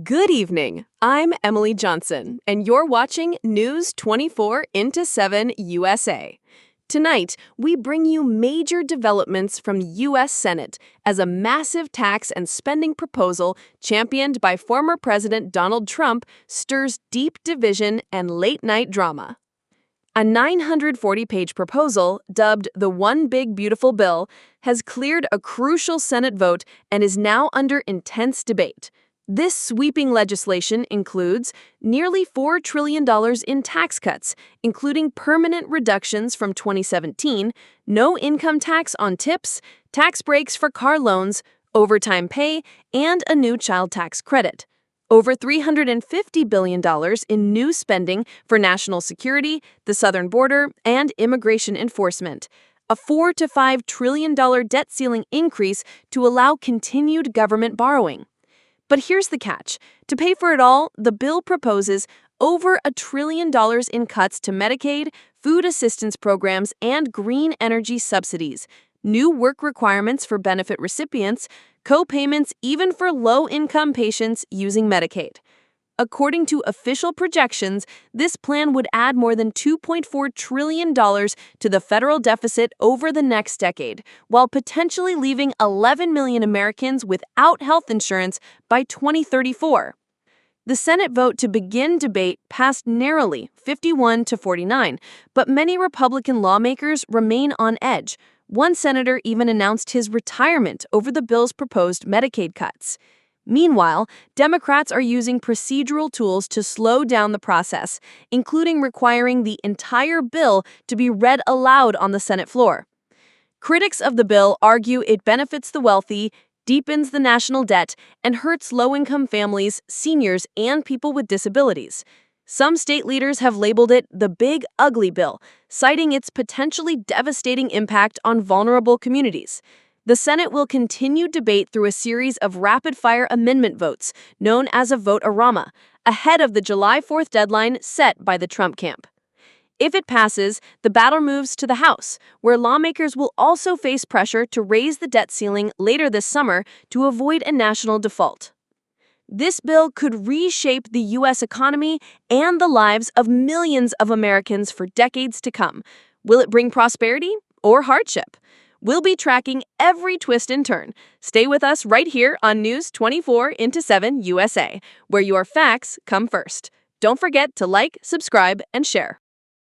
Good evening. I'm Emily Johnson, and you're watching News 24 into 7 USA. Tonight, we bring you major developments from the U.S. Senate as a massive tax and spending proposal championed by former President Donald Trump stirs deep division and late-night drama. A 940-page proposal, dubbed the One Big Beautiful Bill, has cleared a crucial Senate vote and is now under intense debate. This sweeping legislation includes nearly $4 trillion in tax cuts, including permanent reductions from 2017, no income tax on tips, tax breaks for car loans, overtime pay, and a new child tax credit. Over $350 billion in new spending for national security, the southern border, and immigration enforcement. A $4 to $5 trillion debt ceiling increase to allow continued government borrowing. But here's the catch. To pay for it all, the bill proposes over $1 trillion in cuts to Medicaid, food assistance programs, and green energy subsidies, new work requirements for benefit recipients, co-payments even for low-income patients using Medicaid. According to official projections, this plan would add more than $2.4 trillion to the federal deficit over the next decade, while potentially leaving 11 million Americans without health insurance by 2034. The Senate vote to begin debate passed narrowly, 51 to 49, but many Republican lawmakers remain on edge. One senator even announced his retirement over the bill's proposed Medicaid cuts. Meanwhile, Democrats are using procedural tools to slow down the process, including requiring the entire bill to be read aloud on the Senate floor. Critics of the bill argue it benefits the wealthy, deepens the national debt, and hurts low-income families, seniors, and people with disabilities. Some state leaders have labeled it the Big Ugly Bill, citing its potentially devastating impact on vulnerable communities. The Senate will continue debate through a series of rapid-fire amendment votes, known as a vote-a-rama, ahead of the July 4th deadline set by the Trump camp. If it passes, the battle moves to the House, where lawmakers will also face pressure to raise the debt ceiling later this summer to avoid a national default. This bill could reshape the U.S. economy and the lives of millions of Americans for decades to come. Will it bring prosperity or hardship? We'll be tracking every twist and turn. Stay with us right here on News 24 into 7 USA, where your facts come first. Don't forget to like, subscribe, and share.